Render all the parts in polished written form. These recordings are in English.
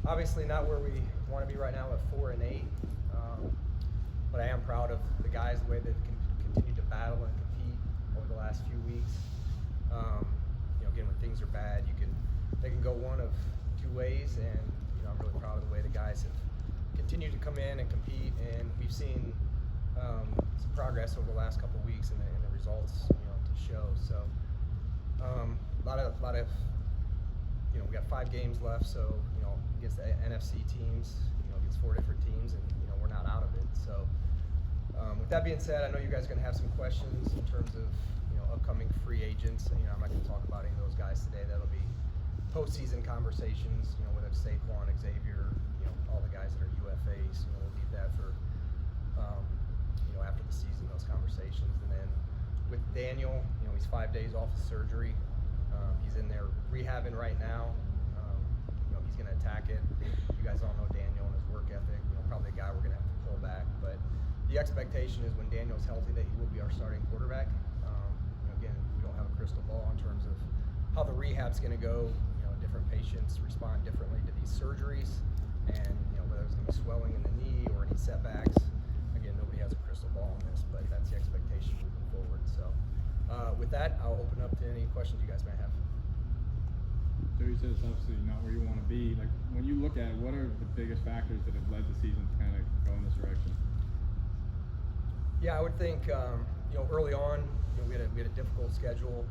obviously not where we want to be right now at 4-8, but I am proud of the guys, the way they've continued to battle and compete over the last few weeks. Again, when things are bad, they can go one of two ways, and I'm really proud of the way the guys have continued to come in and compete, and we've seen some progress over the last couple of weeks, and the results to show. So a lot of we got 5 games left, so against the NFC teams, against 4 different teams, and we're not out of it. So with that being said, I know you guys are going to have some questions in terms of upcoming free agents. I'm not going to talk about any of those guys today. That'll be postseason conversations. Whether it's Saquon, Xavier, all the guys that are UFAs. We'll leave that for after the season, those conversations. And then with Daniel, he's 5 days off of surgery. He's in there rehabbing right now. He's going to attack it. You guys all know Daniel and his work ethic. Probably a guy we're going to have to pull back. But the expectation is when Daniel's healthy that he will be our starting quarterback. Again, we don't have a crystal ball in terms of how the rehab's going to go. Different patients respond differently to these surgeries, and whether it's going to be swelling in the knee or any setbacks. Again, nobody has a crystal ball on this, but that's the expectation moving forward. So with that, I'll open up to any questions you guys may have. Joe, you said it's obviously not where you want to be. Like, when you look at it, what are the biggest factors that have led the season to kind of go in this direction? Yeah, I would think early on, we had a difficult schedule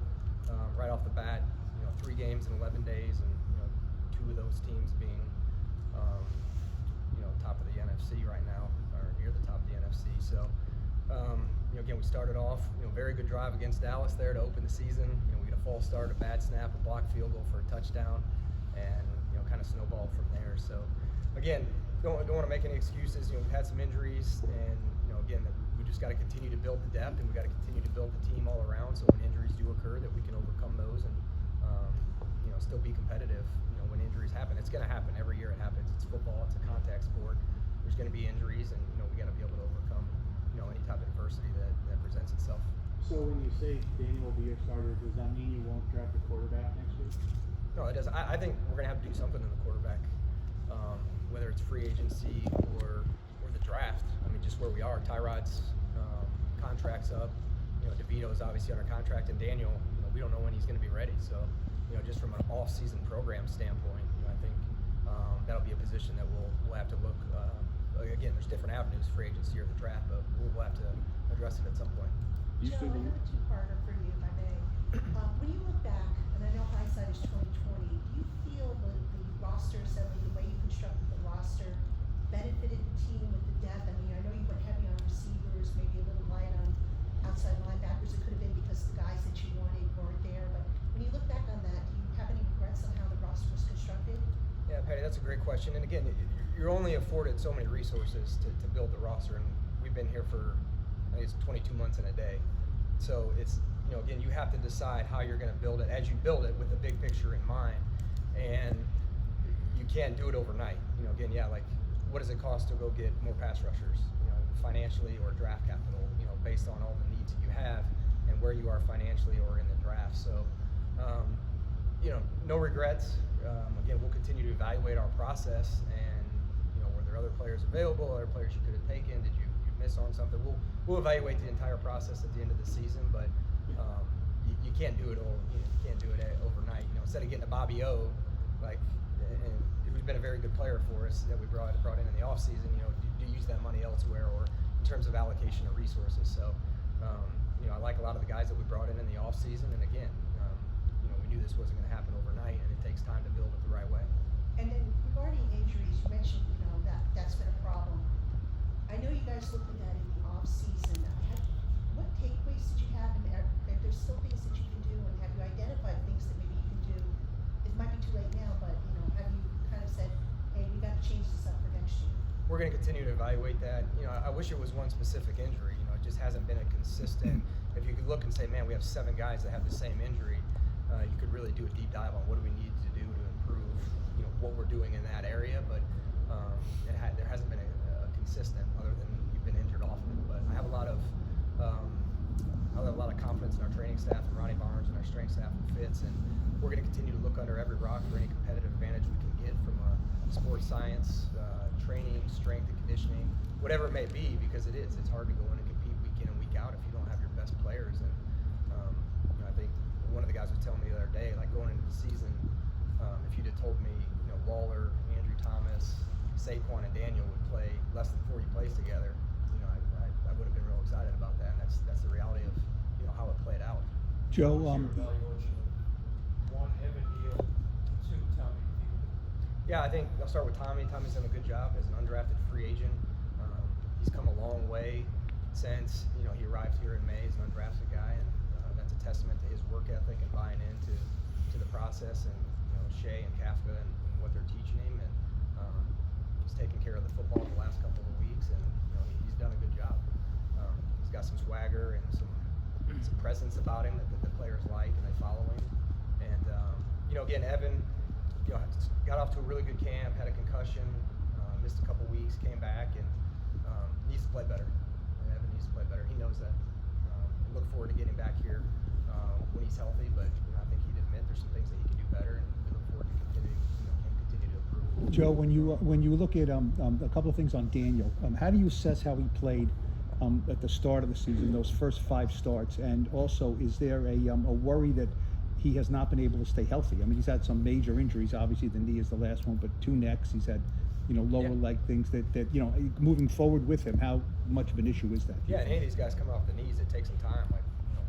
right off the bat. 3 games in 11 days, and 2 of those teams being top of the NFC right now, or near the top of the NFC. So again, we started off very good drive against Dallas there to open the season. We get a false start, a bad snap, a blocked field goal for a touchdown, and kind of snowballed from there. So again, don't want to make any excuses. We've had some injuries, and again, we just got to continue to build the depth, and we got to continue to build the team all around. So when injuries do occur, that we can overcome those and still be competitive. When injuries happen, it's going to happen every year. It happens. It's football. It's a contact sport. There's going to be injuries, and we got to be able to overcome any type of adversity that presents itself. So when you say Daniel will be your starter, does that mean you won't draft a quarterback next year? No, it doesn't. I think we're going to have to do something in the quarterback, whether it's free agency or the draft. I mean, just where we are. Tyrod's contract's up. DeVito's obviously under contract, and Daniel, we don't know when he's going to be ready. So, just from an off-season program standpoint, I think that'll be a position that we'll have to look. Again, there's different avenues, free agency or the draft, but we'll have to address it at some point. Joe, I have a 2-parter for you, if I may. When you look back, and I know hindsight is 2020, do you feel the roster assembly, the way you constructed the roster, benefited the team with the depth? I mean, I know you went heavy on receivers, maybe a little light on outside linebackers. It could have been because the guys that you wanted weren't there. But when you look back on that, do you have any regrets on how the roster was constructed? Yeah, Patty, that's a great question. And again, you're only afforded so many resources to build the roster, and we've been here for, I think it's 22 months and a day. So it's, again, you have to decide how you're going to build it as you build it with the big picture in mind. And you can't do it overnight. Again, like, what does it cost to go get more pass rushers, financially or draft capital, based on all the needs that you have and where you are financially or in the draft. So, no regrets. Again, we'll continue to evaluate our process, and were there other players available, other players you could have taken? Did you miss on something? We'll evaluate the entire process at the end of the season, but you can't do it all. You can't do it overnight. Instead of getting a Bobby O, who's been a very good player for us that we brought in the off season, do use that money elsewhere or in terms of allocation of resources. So, I like a lot of the guys that we brought in the off season, and again, we knew this wasn't going to happen overnight, and it takes time to build it the right way. And then regarding injuries, you mentioned that's been a problem. I know you guys looked at that in the off season. What takeaways did you have, and are there still things that you can do, and have you identified things that maybe you can do? It might be too late now, but have you kind of said, hey, we got to change this up for next year? We're going to continue to evaluate that. I wish it was one specific injury. It just hasn't been a consistent. If you could look and say, man, we have 7 guys that have the same injury, you could really do a deep dive on what do we need to do to improve, what we're doing in that area. But there hasn't been a consistent, other than we've been injured often. But I have a lot of confidence in our training staff and Ronnie Barnes and our strength staff and Fitz, and we're going to continue to look under every rock for any competitive advantage we can get from a sports science, training, strength and conditioning, whatever it may be, because it's hard to go in and compete week in and week out if you don't have your best players. And I think one of the guys was telling me the other day, like going into the season, if you'd have told me, Waller, Andrew Thomas, Saquon, and Daniel would play less than 40 plays together, I would have been real excited about that. And that's the reality of how it played out. Joe, What's your evaluation of one, Evan Neal, two, Tommy Field? Yeah, I think I'll start with Tommy. Tommy's done a good job as an undrafted free agent. He's come a long way since he arrived here in May as an undrafted guy, and that's a testament to his work ethic and buying into the process, and Shea and Kafka and what they're teaching him, and he's taken care of the football the last couple of weeks, and he's done a good job. He's got some swagger and some presence about him that the players like and they follow him. And again, Evan, got off to a really good camp, had a concussion, missed a couple weeks, came back, and needs to play better. And Evan needs to play better. He knows that. Look forward to getting back here when he's healthy, but I think he'd admit there's some things that he can do better, and we look forward to continue to improve. Joe, when you look at a couple of things on Daniel, how do you assess how he played at the start of the season, those first 5 starts, and also is there a worry that he has not been able to stay healthy? I mean, he's had some major injuries. Obviously, the knee is the last one, but 2 necks. He's had lower leg things that moving forward with him. How much of an issue is that? Yeah, and any of these guys coming off the knees, it takes some time. Like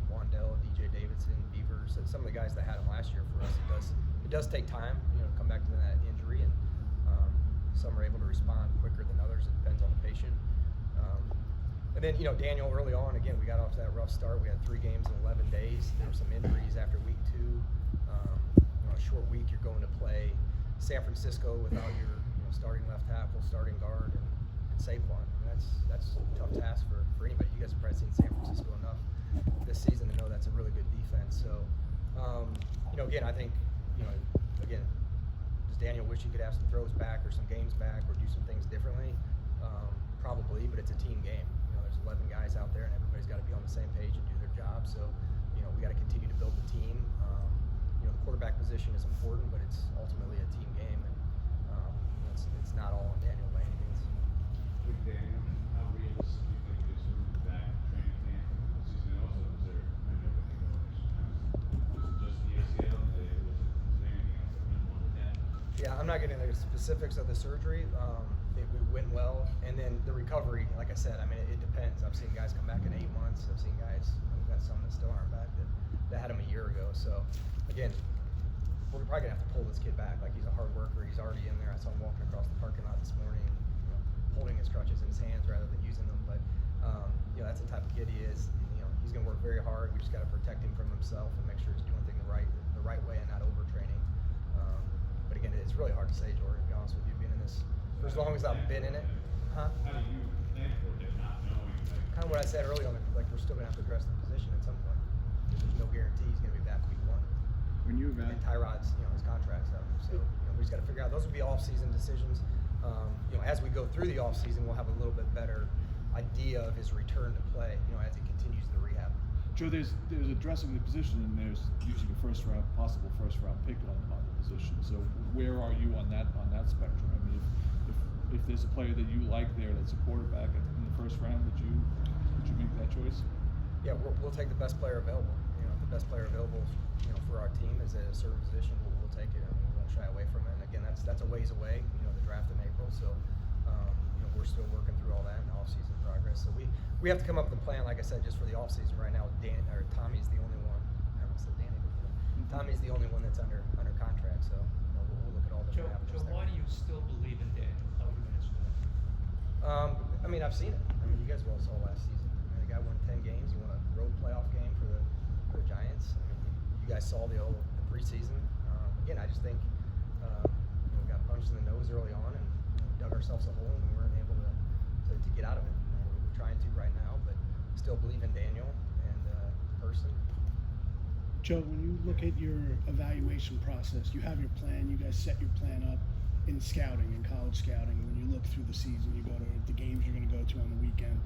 Wandell, DJ Davidson, Beavers, some of the guys that had him last year for us. It does take time, to come back to that injury, and some are able to respond quicker than others. It depends on the patient. And then, Daniel, early on, again, we got off to that rough start. We had 3 games in 11 days. There were some injuries after week 2. A short week, you're going to play San Francisco without your starting left tackle, starting guard, and Saquon. That's a tough task for anybody. You guys have probably seen San Francisco enough this season to know that's a really good defense. So, again, I think, again, does Daniel wish he could have some throws back or some games back or do some things differently? Probably, but it's a team game. There's 11 guys out there, and everybody's got to be on the same page and do their job. So, we got to continue to build the team. The quarterback position is important, but it's ultimately a team game, and it's not all on Daniel by any means. With Daniel, how realistic do you think it is to move back training camp for the season? And also, is there, I know what the was it just the ACL? Was there anything else that went wrong with that? Yeah, I'm not getting into the specifics of the surgery. It went well, and then the recovery, like I said, I mean, it depends. I've seen guys come back in 8 months. I've seen guys, we've got some that still aren't back that had him a year ago. So, again, we're probably gonna have to pull this kid back. Like, he's a hard worker. He's already in there. I saw him walking across the parking lot this morning, holding his crutches in his hands rather than using them. But that's the type of kid he is. He's gonna work very hard. We just got to protect him from himself and make sure he's doing things the right way and not overtraining. But again, it's really hard to say, Jordan. To be honest with you, being in this for as long as I've been in it. How do you plan for it, not knowing? Kind of what I said earlier, like we're still gonna have to address the position at some point. There's no guarantee he's gonna be back week 1. When you And Tyrod's, his contract's up. So we just got to figure out. Those would be off-season decisions. As we go through the off-season, we'll have a little bit better idea of his return to play. As he continues the rehab. Joe, there's addressing the position, and there's usually a possible first round pick on the position. So where are you on that spectrum? I mean, if there's a player that you like there that's a quarterback in the first round, would you make that choice? Yeah, we'll take the best player available. If the best player available, for our team is at a certain position, we'll take it, and we won't shy away from it. And again, that's a ways away. The draft in April, so we're still working through all that in the off-season progress. So we have to come up with a plan, like I said, just for the off-season right now. Tommy's the only one. I almost said Danny, but Tommy's the only one that's under contract. So we'll look at all the Joe, avenues there. why do you still believe in Daniel? How would you answer that? I mean, I've seen it. I mean, you guys all saw last season. The guy won 10 games. He won a road playoff game for the Giants. I mean, you guys saw the preseason. Again, I just think we got punched in the nose early on and dug ourselves a hole, and we weren't able to get out of it. We're trying to right now, but still believe in Daniel and the person. Joe, when you look at your evaluation process, you have your plan, you guys set your plan up in scouting, in college scouting. When you look through the season, you go to the games you're going to go to on the weekend.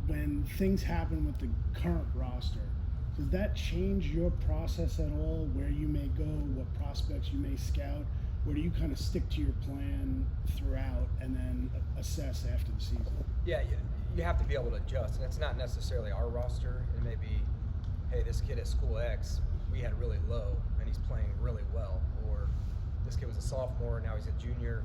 When things happen with the current roster, does that change your process at all, where you may go, what prospects you may scout? or do you kind of stick to your plan throughout and then assess after the season? Yeah, you have to be able to adjust, and it's not necessarily our roster. It may be, hey, this kid at school X, we had really low, and he's playing really well. Or this kid was a sophomore, now he's a junior.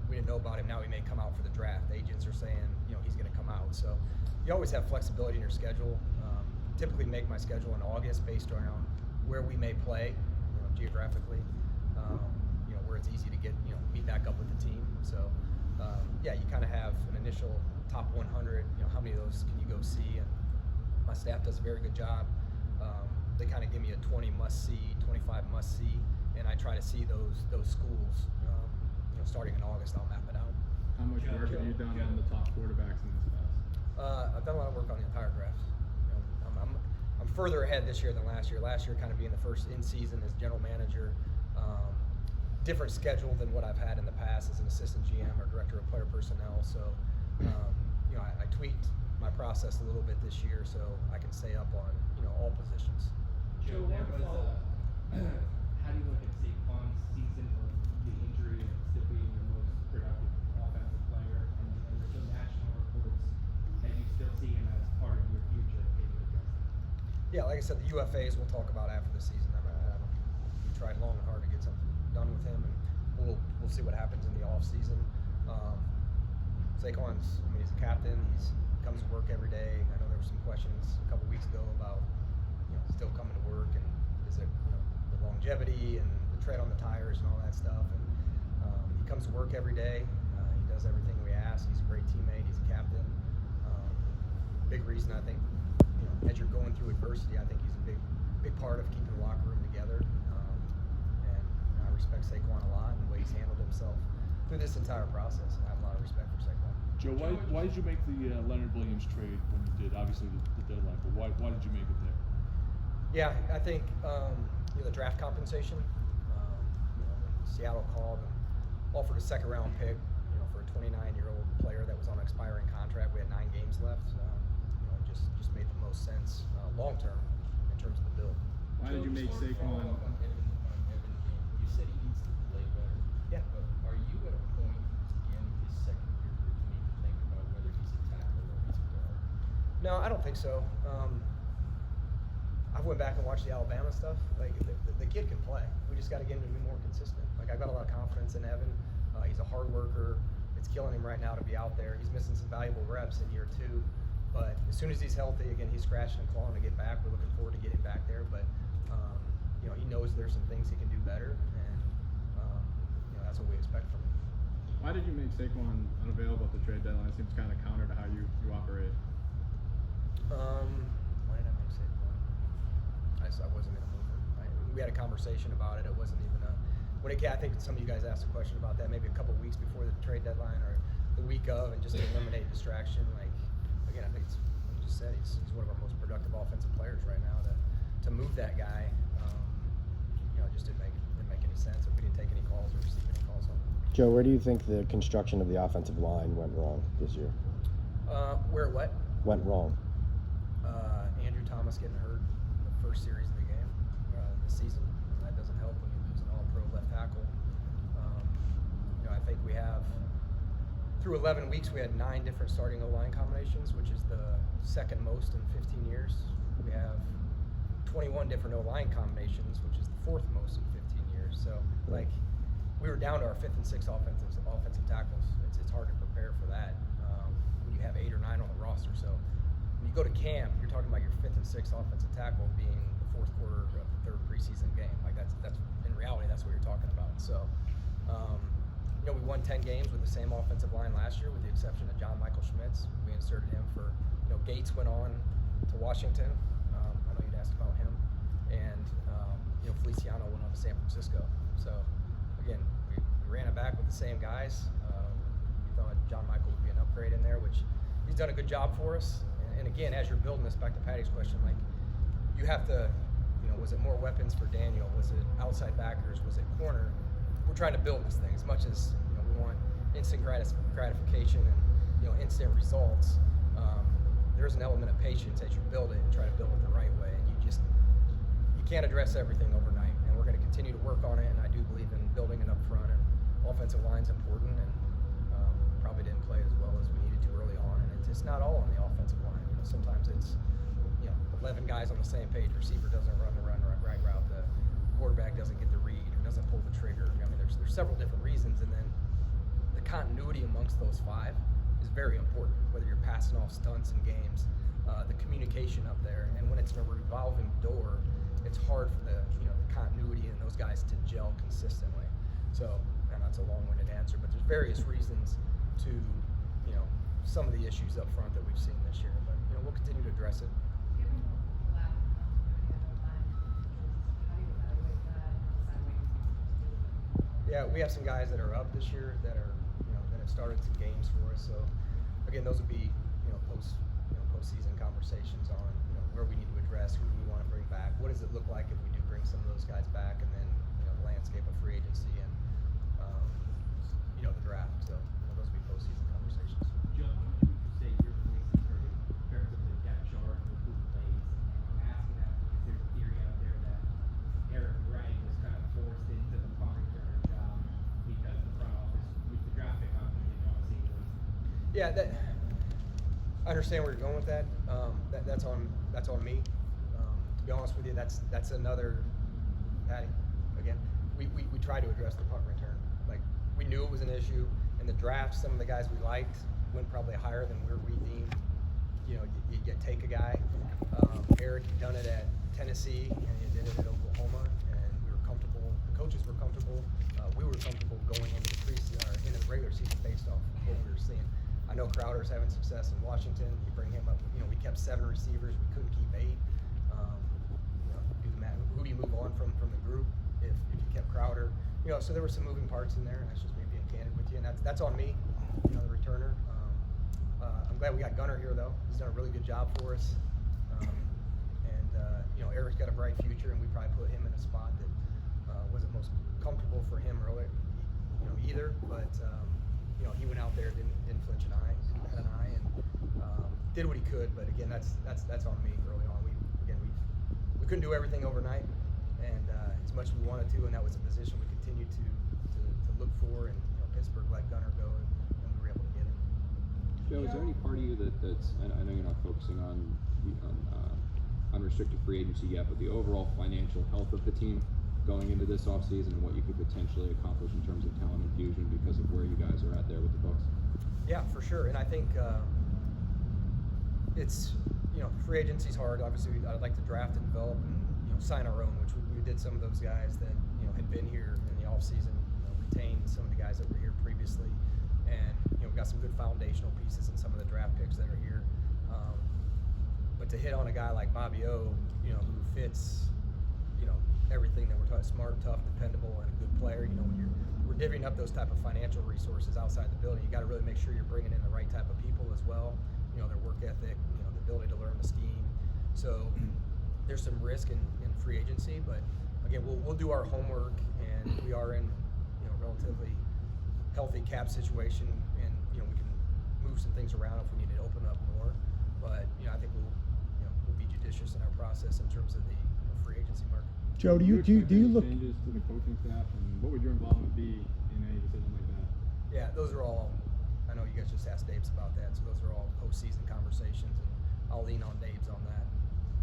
We didn't know about him, now he may come out for the draft. Agents are saying, he's going to come out. So you always have flexibility in your schedule. Typically make my schedule in August based around where we may play, geographically, where it's easy to get, meet back up with the team. So, you kind of have an initial top 100, how many of those can you go see? And my staff does a very good job. They kind of give me a 20 must-see, 25 must-see, and I try to see those schools. Starting in August, I'll map it out. How much work have you done on the top quarterbacks in this class? I've done a lot of work on the entire draft. I'm further ahead this year than last year. Last year, kind of being the first in season as general manager, different schedule than what I've had in the past as an assistant GM or director of player personnel. So, I tweaked my process a little bit this year so I can stay up on all positions. Joe, there was how do you look at Saquon's season of the injury and still being your most productive offensive player, and there's some national reports that you still see him as part of your future? Can you address that? Yeah, like I said, the UFAs we'll talk about after the season. We tried long and hard to get something done with him, and we'll see what happens in the off season. Saquon's, he's a captain. He's comes to work every day. I know there were some questions a couple weeks ago about still coming to work and is it the longevity and the tread on the tires and all that stuff. And he comes to work every day. He does everything we ask. He's a great teammate. He's a captain. Big reason I think as you're going through adversity, I think he's a big part of keeping the locker room together. And I respect Saquon a lot and the way he's handled himself through this entire process. And I have a lot of respect for Saquon. Joe, why did you make the Leonard Williams trade when you did? Obviously the deadline, but why did you make it there? Yeah, I think the draft compensation. Seattle called and offered a second-round pick, for a 29-year-old player that was on an expiring contract. We had 9 games left. Just made the most sense long-term in terms of the build. Why did you make Saquon? You said he needs to play better. Yeah. But are you at a point in his second year where you need to think about whether he's a tackle or he's a guard? No, I don't think so. I went back and watched the Alabama stuff. Like the kid can play. We just got to get him to be more consistent. Like I've got a lot of confidence in Evan. He's a hard worker. It's killing him right now to be out there. He's missing some valuable reps in year 2. But as soon as he's healthy, again, he's scratching and clawing to get back. We're looking forward to getting back there. But he knows there's some things he can do better, and that's what we expect from him. Why did you make Saquon unavailable at the trade deadline? It seems kind of counter to how you operate. Why did I make Saquon? I wasn't going to move him. We had a conversation about it. It wasn't even I think some of you guys asked a question about that maybe a couple weeks before the trade deadline or the week of, and just to eliminate distraction. Like again, I think it's like you just said, he's one of our most productive offensive players right now. To move that guy, it just didn't make any sense if we didn't take any calls or receive any calls on him. Joe, where do you think the construction of the offensive line went wrong this year? Where what? Went wrong. Andrew Thomas getting hurt in the first series of the game this season. That doesn't help when you lose an all-pro left tackle. I think we have, through 11 weeks, we had 9 different starting O-line combinations, which is the second most in 15 years. We have 21 different O-line combinations, which is the 4th most in 15 years. So, we were down to our 5th and 6th offensive tackles. It's hard to prepare for that when you have 8 or 9 on the roster. So, when you go to camp, you're talking about your 5th and 6th offensive tackle being the 4th quarter of the 3rd preseason game. That's in reality, that's what you're talking about. So, we won 10 games with the same offensive line last year, with the exception of John Michael Schmitz. We inserted him for, Gates went on to Washington. I know you'd asked about him, and Feliciano went on to San Francisco. So, again, we ran it back with the same guys. We thought John Michael would be an upgrade in there, which he's done a good job for us. And again, as you're building this, back to Patty's question, you have to, was it more weapons for Daniel? Was it outside backers? Was it corner? We're trying to build this thing as much as we want instant gratification and instant results. There's an element of patience as you build it and try to build it the right way. And you can't address everything overnight. And we're going to continue to work on it. And I do believe in building it up front and it's not all on the offensive line. You know, sometimes it's 11 guys on the same page. Receiver doesn't run the right route. The quarterback doesn't get the read or doesn't pull the trigger. I mean, there's several different reasons, and then the continuity amongst those 5 is very important. Whether you're passing off stunts in games, the communication up there, and when it's a revolving door, it's hard for the continuity and those guys to gel consistently. So, and that's a long-winded answer, but there's various reasons to some of the issues up front that we've seen this year. But we'll continue to address it. Given the lack of continuity at the line, how do you evaluate that and decide what you do with it? Yeah, we have some guys that are up this year that are that have started some games for us. So again, those would be postseason conversations on where we need to address, who do we want to bring back, what does it look like if we do bring some of those guys back, and then the landscape of free agency and the draft. So those would be postseason conversations. Joe, how much would you say your voice is heard in terms of the depth chart and who plays? And I'm asking that because there's a theory out there that Eric Wright was kind of forced into the punt returner job because the front office, with the draft pick option, didn't want to see him. Yeah, I understand where you're going with that. That's on me. To be honest with you, that's another. Patty, again, we try to address the punt return. Like, we knew it was an issue in the draft. Some of the guys we liked went probably higher than where we deemed. You take a guy. Eric had done it at Tennessee, and he did it at Oklahoma, and we were comfortable. The coaches were comfortable. We were comfortable going into the preseason or into the regular season based off what we were seeing. I know Crowder's having success in Washington. You bring him up. We kept 7 receivers. We couldn't keep 8. Who do you move on from the group if you kept Crowder? So there were some moving parts in there, and that's just me being candid with you. And that's on me, the returner. I'm glad we got Gunner here, though. He's done a really good job for us. Eric's got a bright future, and we probably put him in a spot that wasn't most comfortable for him earlier, either. But he went out there, didn't flinch an eye, and did what he could. But again, that's on me early on. We couldn't do everything overnight, and as much as we wanted to, and that was a position we continued to look for. And Pittsburgh let Gunner go, and we were able to get him. Joe, is there any part of you that's I know you're not focusing on unrestricted free agency yet, but the overall financial health of the team going into this offseason and what you could potentially accomplish in terms of talent infusion because of where you guys are at there with the Bucs? Yeah, for sure. And I think it's free agency's hard. Obviously, I'd like to draft and develop and sign our own, which we did. Some of those guys that had been here in the offseason, retained some of the guys that were here previously, and we got some good foundational pieces in some of the draft picks that are here. But to hit on a guy like Bobby O, who fits, everything that we're talking, smart, tough, dependable, and a good player. When we're divvying up those type of financial resources outside the building, you got to really make sure you're bringing in the right type of people as well. Their work ethic, the ability to learn the scheme. So there's some risk in free agency, but again, we'll do our homework, and we are in relatively healthy cap situation, and we can move some things around if we need to open up more. But I think we'll be judicious in our process in terms of the free agency market. Joe, do you look? Changes to the coaching staff, and what would your involvement be in a decision like that? Yeah, those are all. I know you guys just asked Dave's about that, so those are all postseason conversations, and I'll lean on Dave's on that.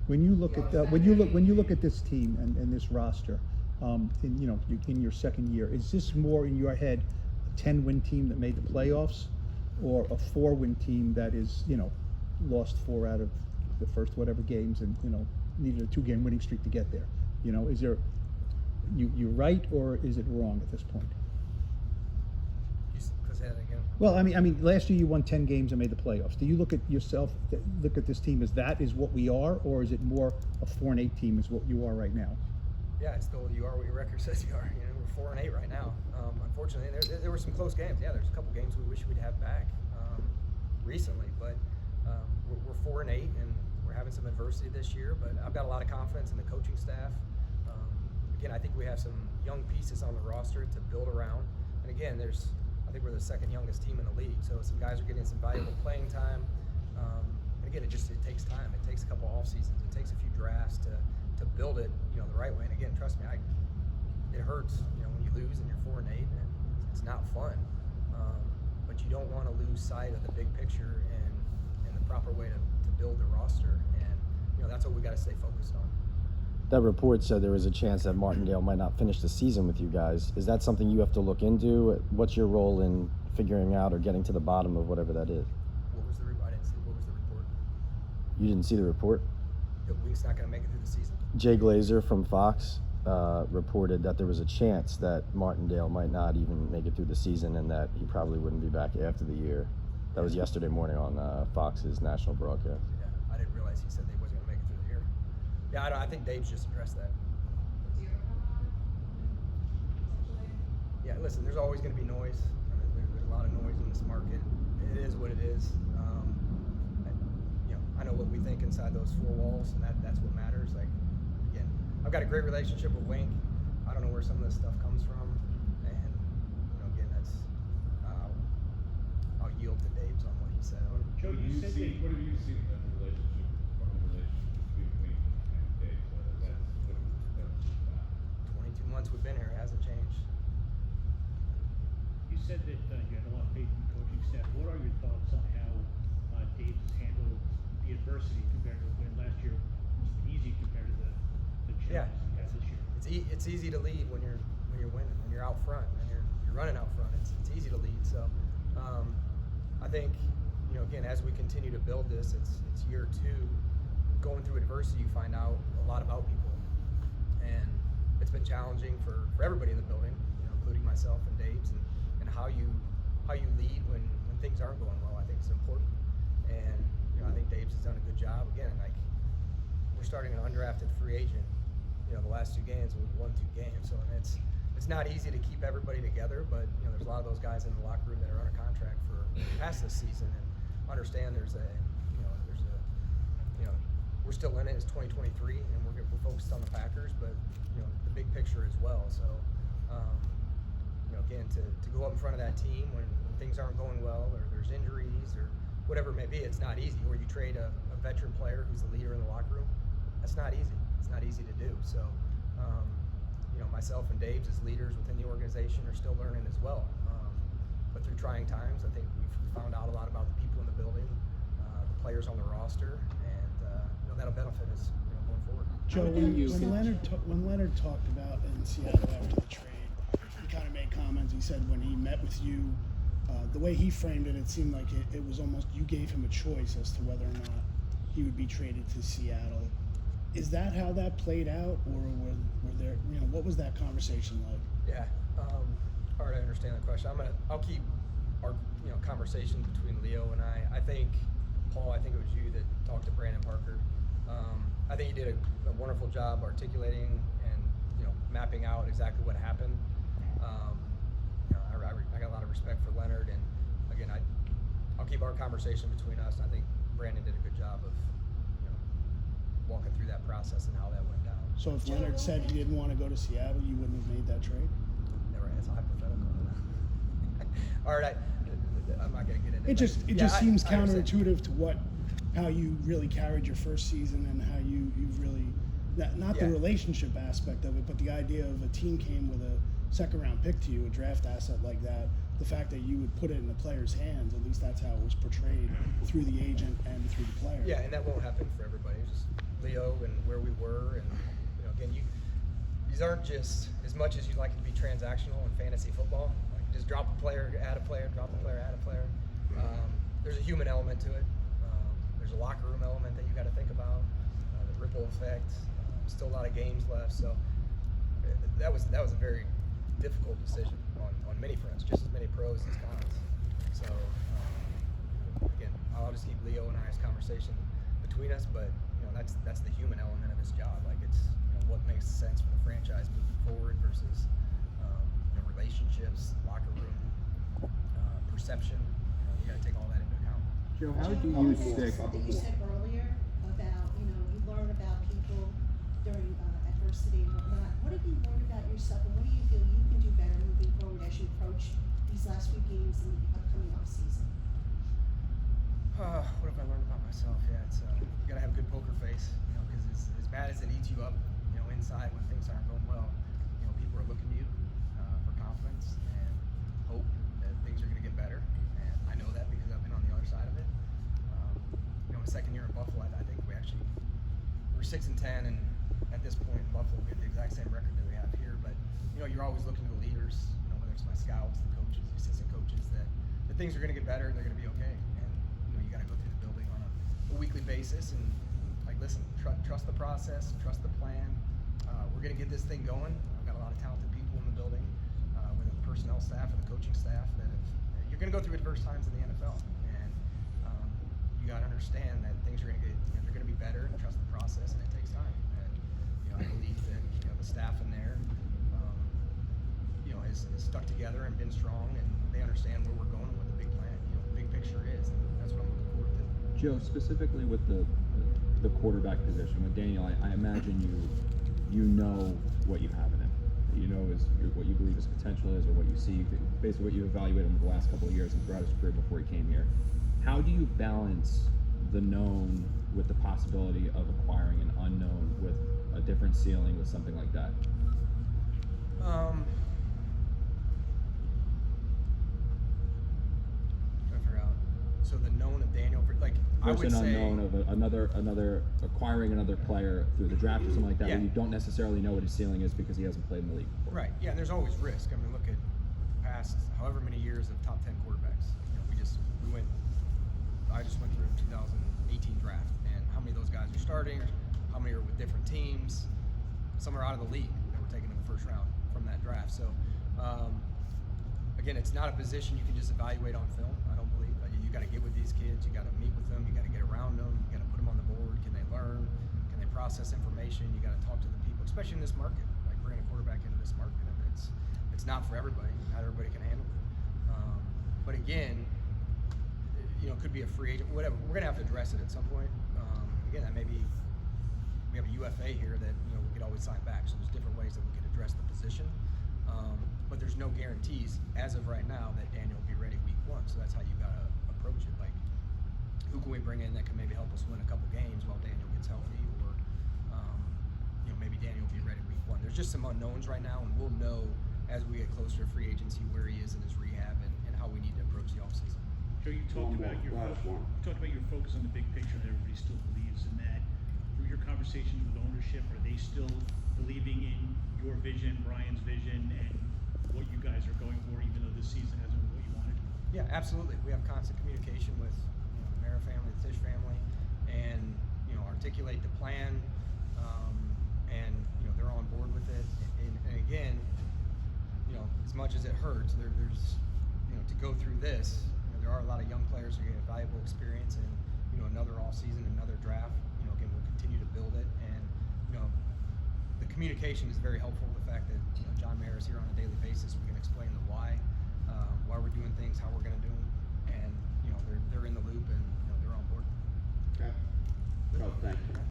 When you look at when you look at this team and this roster, in your second year, is this more in your head a 10-win team that made the playoffs, or a 4-win team that is lost 4 out of the first whatever games and needed a 2-game winning streak to get there? Is there you right, or is it wrong at this point? Say that again. Well, I mean, last year you won 10 games and made the playoffs. Do you look at yourself, look at this team as that is what we are, or is it more a 4-8 team is what you are right now? Yeah, it's still you are what your record says you are. We're 4-8 right now. Unfortunately, there were some close games. Yeah, there's a couple games we wish we'd have back recently, but we're 4-8 and we're having some adversity this year. But I've got a lot of confidence in the coaching staff. Again, I think we have some young pieces on the roster to build around. And again, I think we're the second youngest team in the league, so some guys are getting some valuable playing time. And again, it takes time. It takes a couple off seasons. It takes a few drafts to build it, the right way. And again, trust me, it hurts, when you lose and you're 4-8, and it's not fun. But you don't want to lose sight of the big picture and proper way to build the roster, and that's what we got to stay focused on. That report said there was a chance that Martindale might not finish the season with you guys. Is that something you have to look into? What's your role in figuring out or getting to the bottom of whatever that is? What was the I didn't see. What was the report? You didn't see the report? That Wink's not going to make it through the season. Jay Glazer from Fox reported that there was a chance that Martindale might not even make it through the season and that he probably wouldn't be back after the year. That was yesterday morning on Fox's national broadcast. Yeah, I didn't realize he said they wasn't going to make it through the year. Yeah, I think Dave's just addressed that. Yeah, listen, there's always going to be noise. I mean, there's a lot of noise in this market. It is what it is. I know what we think inside those four walls, and that's what matters. Like, again, I've got a great relationship with Wink. I don't know where some of this stuff comes from, and again, that's I'll yield to Dave's on what he said. Joe, you said that. What have you seen in the relationship between Wink and Dave? That's 22 months we've been here, it hasn't changed. You said that you had a lot of faith in the coaching staff. What are your thoughts on how Dave has handled the adversity compared to when last year was easy compared to the challenges he had this year? It's easy to lead when you're winning, when you're out front, and you're running out front. It's easy to lead. So I think again, as we continue to build this, it's year 2. Going through adversity, you find out a lot about people, and it's been challenging for everybody in the building, including myself and Dave's, and how you lead when things aren't going well. I think it's important, and I think Dave's has done a good job. Again, like, we're starting an undrafted free agent. The last 2 games we've won 2 games, so it's not easy to keep everybody together. But there's a lot of those guys in the locker room that are under contract for past this season, and understand we're still in it. It's 2023, and we're focused on the Packers, but the big picture as well. So again, to go up in front of that team when things aren't going well, or there's injuries, or whatever it may be, it's not easy. Or you trade a veteran player who's the leader in the locker room. That's not easy. It's not easy to do. So myself and Dave's as leaders within the organization are still learning as well. But through trying times, I think we've found out a lot about the people in the building, the players on the roster, and that'll benefit us going forward. Joe, when Leonard talked about in Seattle after the trade, he kind of made comments. He said when he met with you, the way he framed it, it seemed like it was almost you gave him a choice as to whether or not he would be traded to Seattle. Is that how that played out, or were there, what was that conversation like? Yeah, hard to understand the question. I'll keep our conversation between Leo and I. I think Paul, it was you that talked to Brandon Parker. I think he did a wonderful job articulating and mapping out exactly what happened. I got a lot of respect for Leonard, and again, I'll keep our conversation between us. And I think Brandon did a good job of walking through that process and how that went down. So if Leonard said he didn't want to go to Seattle, you wouldn't have made that trade? Never. It's a hypothetical. All right, I'm not going to get into it. It just seems counterintuitive to how you really carried your first season, and how you've really not the relationship aspect of it, but the idea of a team came with a second-round pick to you, a draft asset like that. The fact that you would put it in the player's hands, at least that's how it was portrayed through the agent and through the player. Yeah, and that won't happen for everybody. It's just Leo and where we were, and again, these aren't just as much as you'd like it to be transactional in fantasy football. Like just drop a player, add a player, drop a player, add a player. There's a human element to it. There's a locker room element that you got to think about. The ripple effect. Still a lot of games left, so that was a very difficult decision on many fronts, just as many pros as cons. So again, I'll just keep Leo and I's conversation between us, but that's the human element of this job. Like it's what makes sense for the franchise moving forward versus relationships, locker room, perception. You got to take all that into account. Joe, how do you stick? Something you said earlier about you learn about people during adversity and whatnot. What have you learned about yourself, and what do you feel you can do better moving forward as you approach these last few games in the upcoming off season? What have I learned about myself? Yeah, it's you gotta have a good poker face, because as bad as it eats you up, inside when things aren't going well, people are looking to you for confidence and hope that things are gonna get better, and I know that because I've been on the other side of it. 6-10, and at this point in Buffalo we have the exact same record that we have here. But you know, you're always looking to the leaders, you know, whether it's my scouts, the coaches, the assistant coaches, that things are going to get better and they're going to be okay. And you know, you got to go through the building on a weekly basis and like, listen, trust the process, trust the plan. We're going to get this thing going. I've got a lot of talented people in the building, with the personnel staff and the coaching staff that you're going to go through adverse times in the NFL, and you got to understand that things are going to get, you know, they're going to be better, and trust the process, and it takes time. And you know, I believe that, you know, the staff in there, you know, has stuck together and been strong, and they understand where we're going and what the big plan, you know, the big picture is, and that's what I'm looking forward to. Joe, specifically with the quarterback position with Daniel, I imagine you know what you have in him. You know what you believe his potential is, or what you see, basically what you evaluated him the last couple of years and throughout his career before he came here. How do you balance the known with the possibility of acquiring an unknown with a different ceiling with something like that? Trying to figure out. So the known of Daniel, like I would Versus say, unknown of another acquiring another player through the draft or something like that, Yeah. where you don't necessarily know what his ceiling is because he hasn't played in the league before. right? Yeah, and there's always risk. I mean, look at the past however many years of top 10 quarterbacks. You know, I just went through a 2018 draft, and how many of those guys are starting, or how many are with different teams? Some are out of the league that were taken in the first round from that draft. So, again, it's not a position you can just evaluate on film. I don't believe. You got to get with these kids. You got to meet with them. You got to get around them. You got to put them on the board. Can they learn? Can they process information? You got to talk to the people, especially in this market. Like bringing a quarterback into this market, I mean, it's not for everybody. Not everybody can handle it. But again, you know, it could be a free agent, whatever. We're gonna have to address it at some point. Again, that maybe we have a UFA here that, you know, we could always sign back. So there's different ways that we could address the position. But there's no guarantees as of right now that Daniel will be ready week 1. So that's how you gotta approach it. Like, who can we bring in that can maybe help us win a couple games while Daniel gets healthy, or you know, maybe Daniel will be ready week 1. There's just some unknowns right now, and we'll know as we get closer to free agency where he is in his rehab and how we need to approach the offseason. Joe, you talked about your focus on the big picture, that everybody still believes in that. Through your conversations with ownership, are they still believing in your vision, Brian's vision, and what you guys are going for, even though this season hasn't been what you wanted? Yeah, absolutely. We have constant communication with, you know, the Mara family, the Tisch family, and, you know, articulate the plan, and, you know, they're on board with it. And again, you know, as much as it hurts, there's, you know, to go through this, you know, there are a lot of young players who get valuable experience, and, you know, another off season, another draft. You know, again, we'll continue to build it, and, you know, the communication is very helpful. The fact that, you know, John Mayer is here on a daily basis, we can explain the why we're doing things, how